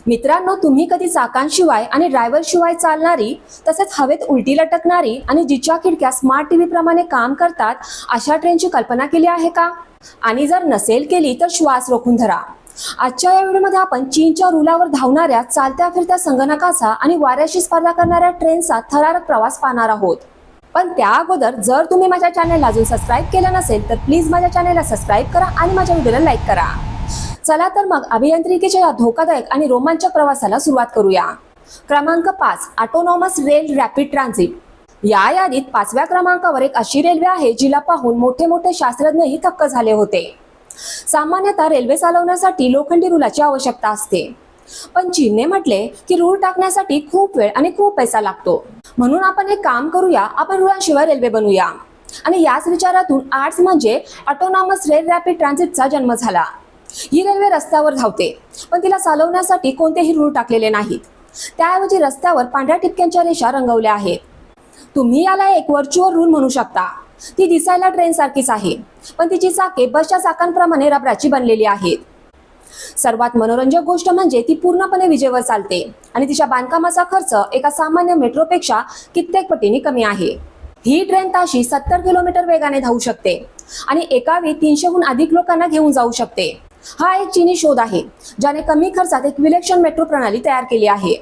मित्रांनो, तुम्ही कधी चाकांशिवाय आणि ड्रायव्हर शिवाय चालणारी, तसेच हवेत उलटी लटकणारी आणि जिच्या खिडक्या स्मार्ट टीव्ही प्रमाणे काम करतात अशा ट्रेनची कल्पना केली आहे का? आणि जर नसेल केली तर श्वास रोखून धरा. आजच्या या व्हिडिओमध्ये आपण चीनच्या रुलावर धावणाऱ्या चालत्या फिरत्या संगणकाचा आणि वाऱ्याशी स्पर्धा करणाऱ्या ट्रेनचा थरारक प्रवास पाहणार आहोत. पण त्या अगोदर जर तुम्ही माझ्या चॅनलला अजून सबस्क्राईब केलं नसेल तर प्लीज माझ्या चॅनलला सबस्क्राईब करा आणि माझ्या व्हिडिओला लाईक करा. चला तर मग अभियांत्रिकीच्या या धोकादायक आणि रोमांचक प्रवासाला सुरुवात करूया. क्रमांक 5, ऑटोनॉमस रेल रॅपिड ट्रान्झिट. या यादीत 5व्या क्रमांकावर एक अशी रेल्वे आहे जिला पाहून मोठे मोठे शास्त्रज्ञही थक्क झाले होते. सामान्यतः रेल्वे चालवण्यासाठी लोखंडी रुलाची आवश्यकता असते, पण चीनने म्हटले की रूळ टाकण्यासाठी खूप वेळ आणि खूप पैसा लागतो. म्हणून आपण एक काम करूया, आपण रुळांशिवाय रेल्वे बनवूया. आणि याच विचारातून आर्ट्स म्हणजे ऑटोनॉमस रेल रॅपिड ट्रान्झिटचा जन्म झाला. ही रेल्वे रस्त्यावर धावते, पण तिला चालवण्यासाठी कोणतेही रूळ टाकलेले नाहीत. त्याऐवजी रस्त्यावर पांढऱ्या ठिपक्यांच्या रेषा रंगवल्या आहेत. तुम्ही याला एक व्हर्च्युअल रूल म्हणू शकता. ती दिसायला ट्रेन सारखीच आहे, पण तिची चाके बसच्या चाकांप्रमाणे रबराची बनलेली आहेत. सर्वात मनोरंजक गोष्ट म्हणजे ती पूर्णपणे विजेवर चालते आणि तिच्या बांधकामाचा खर्च एका सामान्य मेट्रोपेक्षा कित्येक पटीने कमी आहे. ही ट्रेन ताशी 70 किलोमीटर वेगाने धावू शकते आणि एका वेळी 300हून अधिक लोकांना घेऊन जाऊ शकते. हा एक चीनी शोध आहे ज्याने कमी खर्चात एक विलक्षण मेट्रो प्रणाली तयार केली आहे.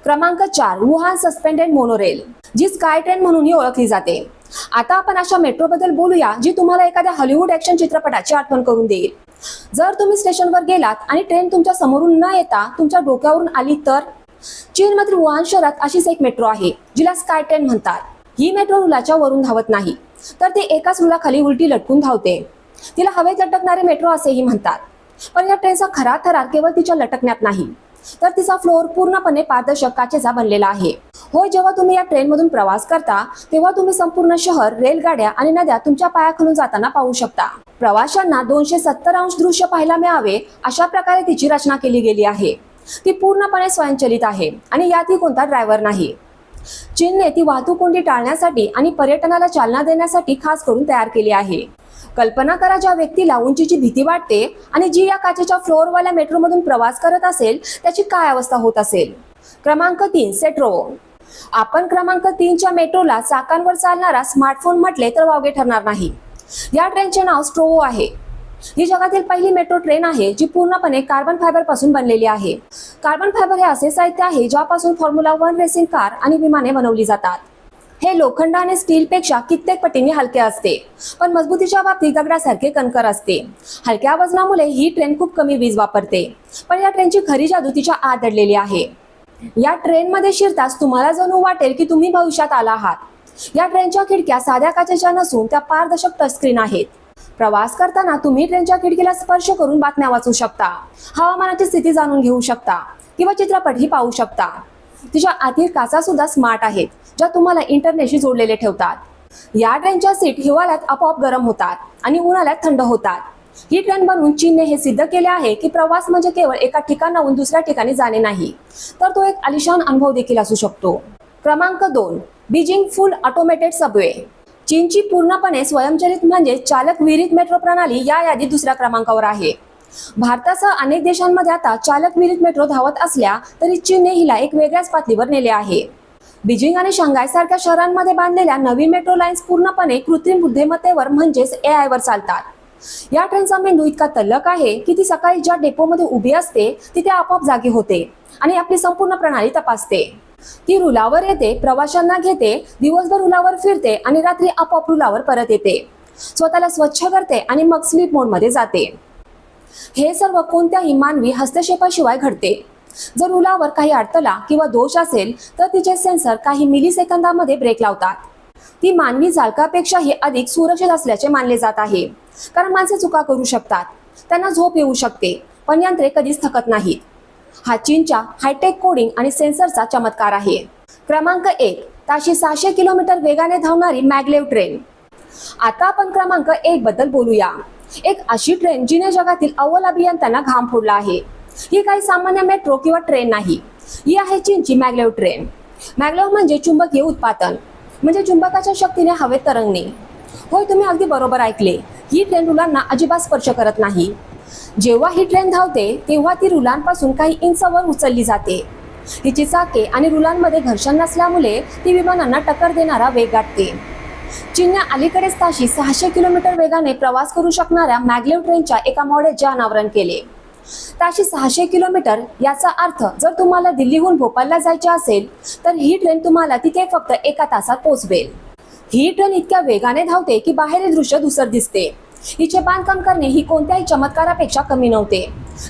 क्रमांक 4, वुहान सस्पेंडेड मोनोरेल, जी स्काय ट्रेन म्हणूनही ओळखली जाते. आता आपण अशा मेट्रो बद्दल बोलूया जी तुम्हाला एखाद्या हॉलिवूड ॲक्शन चित्रपटाची आठवण करून देईल. जर तुम्ही स्टेशनवर गेलात आणि ट्रेन तुमच्या समोरून न येता तुमच्या डोक्यावरून आली तर? चीनमधील वुहान शहरात अशीच एक मेट्रो आहे जिला स्काय ट्रेन म्हणतात. ही मेट्रो रुलाच्या वरून धावत नाही, तर ती एकाच रुलाखाली उलटी लटकून धावते. तिला हवेत लटकणारे मेट्रो असेही म्हणतात. पण या ट्रेनचा खरा थरार केवळ तिच्या लटकण्यात नाही, तर तिचा फ्लोअर पूर्णपणे पारदर्शक काचेचा बनलेला आहे. होय, जेव्हा तुम्ही या ट्रेनमधून प्रवास करता तेव्हा तुम्ही संपूर्ण शहर, रेलगाड्या आणि नद्या तुमच्या पायाखालून जाताना पाहू शकता. प्रवाशांना 270 अंश दृश्य पाहायला मिळावे अशा प्रकारे तिची रचना केली गेली आहे. ती पूर्णपणे स्वयंचलित आहे आणि यातही कोणता ड्रायव्हर नाही. चीनने ती वाहतूक कोंडी टाळण्यासाठी आणि पर्यटनाला चालना देण्यासाठी खास करून तयार केली आहे. कल्पना करा, ज्या व्यक्तीला उंचीची भीती वाटते आणि जी या काचेच्या फ्लोअरवाल्या मेट्रोमधून प्रवास करत असेल त्याची काय अवस्था होत असेल. क्रमांक 3, सेट्रोवो. आपण क्रमांक 3च्या मेट्रोला चाकांवर चालणारा स्मार्टफोन म्हटले तर वावगे ठरणार नाही. या ट्रेनचे नाव स्ट्रोवो आहे. ही जगातील पहिली मेट्रो ट्रेन आहे जी पूर्णपणे कार्बन फायबर पासून बनलेली आहे. कार्बन फायबर हे असे साहित्य आहे ज्यापासून फॉर्म्युला 1 रेसिंग कार आणि विमाने बनवली जातात. हे लोखंड आणि स्टीलपेक्षा कित्येक पटीने हलके असते, पण मजबूतीच्या बाबतीत दगडासारखे कणकर असते. हलक्या वजनामुळे ही ट्रेन खूप कमी वीज वापरते, पण या ट्रेनची खरी जादू तिच्या आत दडलेली आहे. या ट्रेनमध्ये शिरताच तुम्हाला जणू वाटेल की तुम्ही भविष्यात आला आहात. या ट्रेनच्या खिडक्या साध्या काचेच्या नसून त्या पारदर्शक टचस्क्रीन आहेत. प्रवास करताना तुम्ही ट्रेनच्या खिडकीला स्पर्श करून बातम्या वाचू शकता, हवामानाची स्थिती जाणून घेऊ शकता किंवा चित्रपटही पाहू शकता. तिच्या आतील काचा सुद्धा स्मार्ट आहेत, ज्या तुम्हाला इंटरनेटशी जोडलेले ठेवतात. या ट्रेनच्या सीट हिवाळ्यात आपोआप गरम होतात आणि उन्हाळ्यात थंड होतात. ही ट्रेन बनवून चीनने हे सिद्ध केले आहे की प्रवास म्हणजे केवळ एका ठिकाणाहून दुसऱ्या ठिकाणी जाणे नाही, तर तो एक आलिशान अनुभव देखील असू शकतो. क्रमांक 2, बीजिंग फुल ऑटोमेटेड सबवे. चीनची पूर्णपणे स्वयंचलित म्हणजे चालक विरहित मेट्रो प्रणाली या यादीत दुसऱ्या क्रमांकावर आहे. भारतासह अनेक देशांमध्ये आता चालक विरहित मेट्रो धावत असल्या तरी चीनने हिला एक वेगळ्याच पातळीवर नेले आहे. बीजिंग आणि शांघाय सारख्या शहरांमध्ये बांधलेल्या नवीन मेट्रो लाईन्स पूर्णपणे कृत्रिम बुद्धिमत्तेवर म्हणजेच AI वर चालतात. या ट्रेनचा मेंदू इतका तल्लख आहे की ती सकाळी ज्या डेपोमध्ये उभी असते तिथे आपोआप जागी होते आणि आपली संपूर्ण प्रणाली तपासते. ती रुलावर येते, प्रवाशांना घेते, दिवसभर रुलावर फिरते आणि रात्री आपोआप रुलावर परत येते. स्वतःला स्वच्छ करते आणि मग स्लीप मोडमध्ये जाते. हे सर्व कोणत्याही मानवी हस्तक्षेपाशिवाय घडते. जर रुलावर काही अडथळा किंवा दोष असेल तर तिचे सेन्सर काही मिलीसेकंदामध्ये ब्रेक लावतात. ती मानवी चालकापेक्षाही अधिक सुरक्षित असल्याचे मानले जात आहे, कारण माणसे चुका करू शकतात, त्यांना झोप येऊ शकते, पण यंत्रे कधीच थकत नाहीत. हा चीनच्या हायटेक कोडिंग आणि सेन्सरचा चमत्कार आहे. क्रमांक 1, ताशी 600 किलोमीटर वेगाने धावणारी मॅग्लेव ट्रेन. आता आपण क्रमांक 1 बद्दल बोलूया. एक अशी ट्रेन जिने जगातील अव्वल अभियंत्यांना घाम फोडला आहे. ही काही सामान्य मेट्रो किंवा ट्रेन नाही, ही आहे चीनची मॅग्लेव ट्रेन. मॅग्लेव म्हणजे चुंबकीय उत्पादन, म्हणजे चुंबकाच्या शक्तीने हवेत तरंगणे. होय, तुम्ही अगदी बरोबर ऐकले. ही ट्रेन रुलांना अजिबात स्पर्श करत नाही. जेव्हा ही ट्रेन धावते तेव्हा ती रुलांपासून काही इंच वर उचलली जाते. हिची चाके आणि रुलांमध्ये घर्षण नसल्यामुळे ती विमानांना टक्कर देणारा वेग गाठते. चीनने अलीकडेच ताशी 600 किलोमीटर वेगाने प्रवास करू शकणाऱ्या मॅग्लेव ट्रेनच्या एका मॉडेलचे अनावरण केले. ताशी 600 किलोमीटर याचा अर्थ जर तुम्हाला दिल्लीहून भोपाळला जायचे असेल तर ही ट्रेन तुम्हाला तिथे फक्त 1 तासात पोहोचवेल. ही ट्रेन इतक्या वेगाने धावते की बाहेरील दृश्य धूसर दिसते. हिचे बांधकाम करणे ही कोणत्याही चमत्कारापेक्षा कमी नव्हते,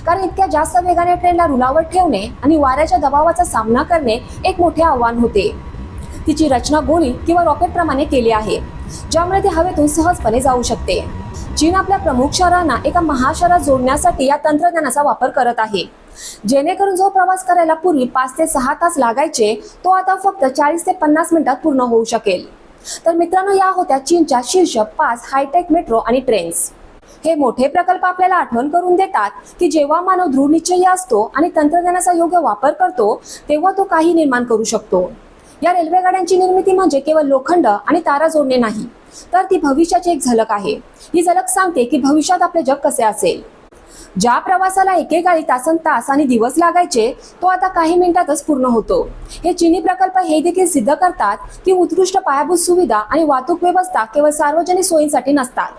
कारण इतक्या जास्त वेगाने ट्रेनला रुलावर ठेवणे आणि वाऱ्याच्या दबावाचा सामना करणे एक मोठे आव्हान होते. तिची रचना गोळी किंवा रॉकेट प्रमाणे केली आहे, ज्यामुळे ती हवेतून सहजपणे जाऊ शकते. चीन आपल्या प्रमुख शहरांना एका महाशहरात जोडण्यासाठी या तंत्रज्ञानाचा वापर करत आहे, जेणेकरून जो प्रवास करायला पूर्वी 5 ते 6 तास लागायचे तो आता फक्त 40 ते 50 मिनिटात पूर्ण होऊ शकेल. तर मित्रांनो, या होत्या चीनच्या शीर्ष 5 हायटेक मेट्रो आणि ट्रेन्स. हे मोठे प्रकल्प आपल्याला आठवण करून देतात की जेव्हा मानव दृढनिश्चयी असतो आणि तंत्रज्ञानाचा योग्य वापर करतो तेव्हा तो काही निर्माण करू शकतो. या रेल्वे गाड्यांची निर्मिती म्हणजे केवळ लोखंड आणि तारा जोडणे नाही, तर ती भविष्याची एक झलक आहे. ही झलक सांगते की भविष्यात आपले जग कसे असेल. ज्या प्रवासाला एकेकाळी तासनतास आणि दिवस लागायचे तो आता काही मिनिटातच पूर्ण होतो. हे चीनी प्रकल्प हे देखील सिद्ध करतात की उत्कृष्ट पायाभूत सुविधा आणि वाहतूक व्यवस्था केवळ सार्वजनिक सोयींसाठी नसतात,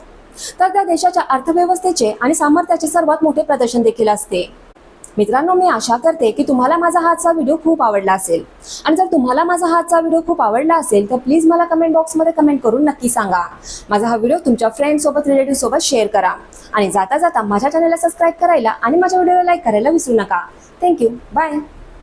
तर त्या देशाच्या अर्थव्यवस्थेचे आणि सामर्थ्याचे सर्वात मोठे प्रदर्शन देखील असते. मित्रांनो, मी आशा करते की तुम्हाला माझा हाचा व्हिडिओ खूप आवडला असेल, आणि जर तुम्हाला माझा हाचा व्हिडिओ खूप आवडला असेल तर प्लीज मला कमेंट बॉक्समध्ये कमेंट करून नक्की सांगा. माझा हा व्हिडिओ तुमच्या फ्रेंड्स सोबत, रिलेटिव्ह सोबत शेअर करा, आणि जाता जाता माझ्या चॅनलला सबस्क्राईब करायला आणि माझ्या व्हिडिओला लाईक करायला विसरू नका. थँक्यू. बाय.